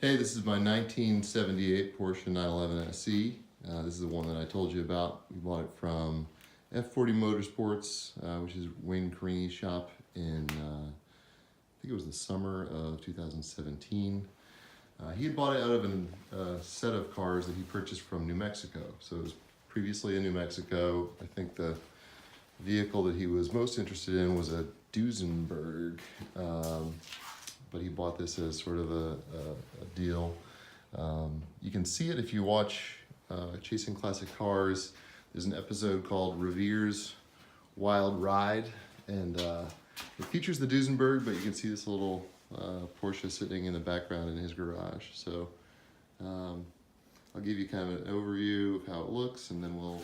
Hey, this is my 1978 Porsche 911 SE. This is the one that I told you about. We bought it from F40 Motorsports, which is Wayne Carini's shop in, I think it was the summer of 2017. He had bought it out of a set of cars that he purchased from New Mexico. So it was previously in New Mexico. I think the vehicle that he was most interested in was a Duesenberg. But he bought this as sort of a deal. You can see it if you watch Chasing Classic Cars. There's an episode called Revere's Wild Ride, and it features the Duesenberg, but you can see this little Porsche sitting in the background in his garage. So I'll give you kind of an overview of how it looks, and then we'll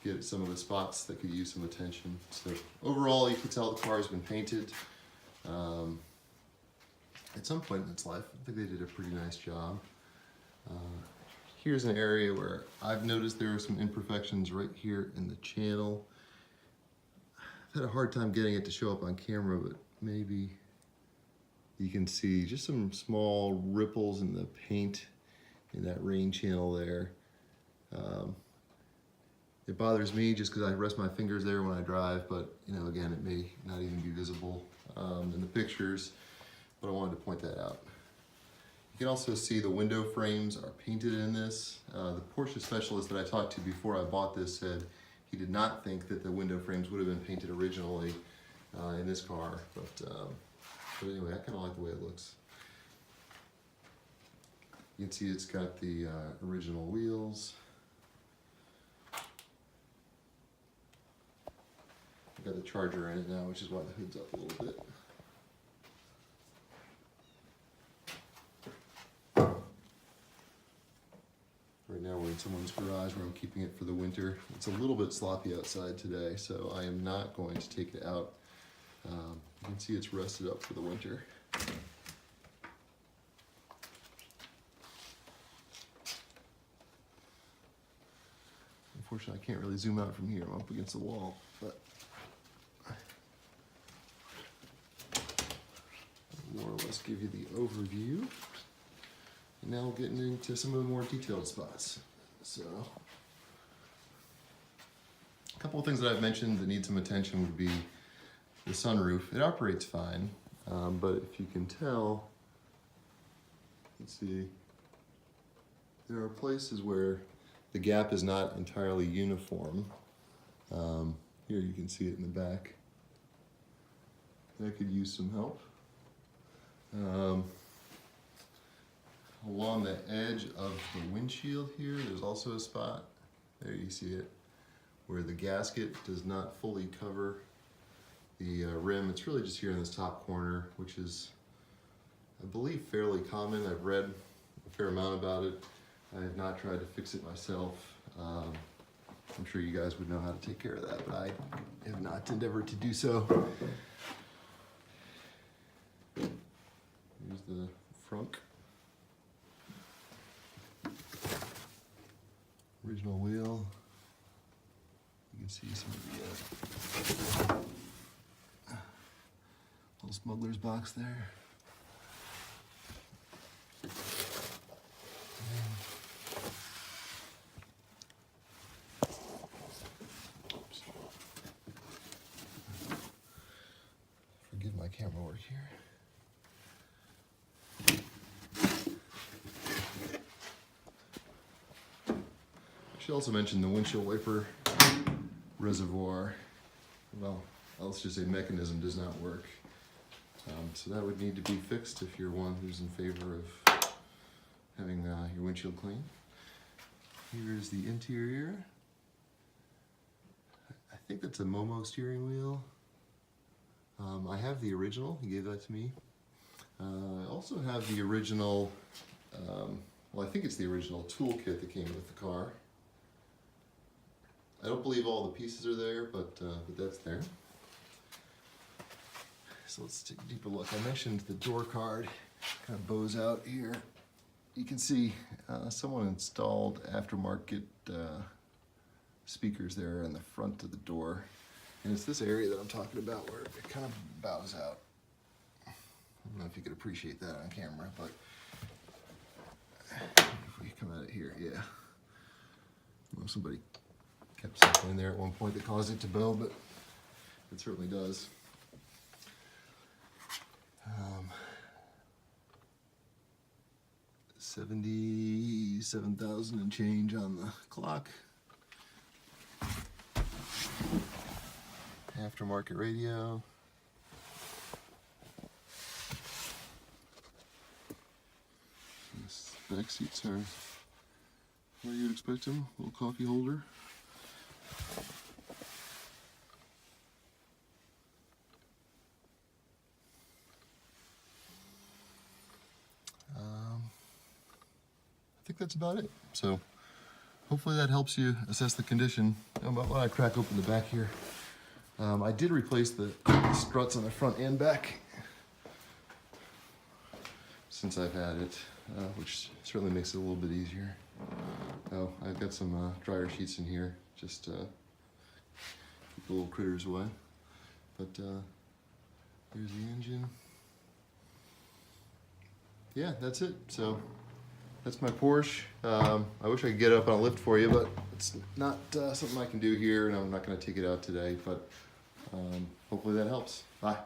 get at some of the spots that could use some attention. So overall, you can tell the car has been painted. At some point in its life, I think they did a pretty nice job. Here's an area where I've noticed there are some imperfections right here in the channel. I've had a hard time getting it to show up on camera, but maybe you can see just some small ripples in the paint in that rain channel there. It bothers me just because I rest my fingers there when I drive, but you know, again, it may not even be visible in the pictures. But I wanted to point that out. You can also see the window frames are painted in this. The Porsche specialist that I talked to before I bought this said he did not think that the window frames would have been painted originally in this car. But anyway, I kind of like the way it looks. You can see it's got the original wheels. I've got the Charger in it now, which is why the hood's up a little bit. Right now we're in someone's garage where I'm keeping it for the winter. It's a little bit sloppy outside today, so I am not going to take it out. You can see it's rusted up for the winter. Unfortunately, I can't really zoom out from here. I'm up against the wall, but I'll more or less give you the overview. And now we're getting into some of the more detailed spots. So, a couple of things that I've mentioned that need some attention would be the sunroof. It operates fine, but if you can tell, let's see, there are places where the gap is not entirely uniform. Here you can see it in the back. That could use some help. Along the edge of the windshield here, there's also a spot, there you see it, where the gasket does not fully cover the rim. It's really just here in this top corner, which is, I believe, fairly common. I've read a fair amount about it. I have not tried to fix it myself. I'm sure you guys would know how to take care of that, but I have not endeavored to do so. Here's the frunk. Original wheel. You can see some of the little smuggler's box there. Oops. Forgive my camera work here. I should also mention the windshield wiper reservoir. Well, let's just say mechanism does not work. So that would need to be fixed if you're one who's in favor of having your windshield clean. Here is the interior. I think that's a Momo steering wheel. I have the original, he gave that to me. I also have the original, well, I think it's the original toolkit that came with the car. I don't believe all the pieces are there, but that's there. So let's take a deeper look. I mentioned the door card kind of bows out here. You can see someone installed aftermarket speakers there in the front of the door. And it's this area that I'm talking about where it kind of bows out. I don't know if you could appreciate that on camera, but If we come at it here, yeah. Well, somebody kept something in there at one point that caused it to bow, but it certainly does. 77,000 and change on the clock. Aftermarket radio. These back seats are where you'd expect them. A little coffee holder. I think that's about it. So hopefully that helps you assess the condition. When I crack open the back here, I did replace the struts on the front and back since I've had it, which certainly makes it a little bit easier. Oh, I've got some dryer sheets in here, just keep the little critters away. But here's the engine. Yeah, that's it. So that's my Porsche. I wish I could get it up on a lift for you, but it's not something I can do here, and I'm not going to take it out today, but hopefully that helps. Bye.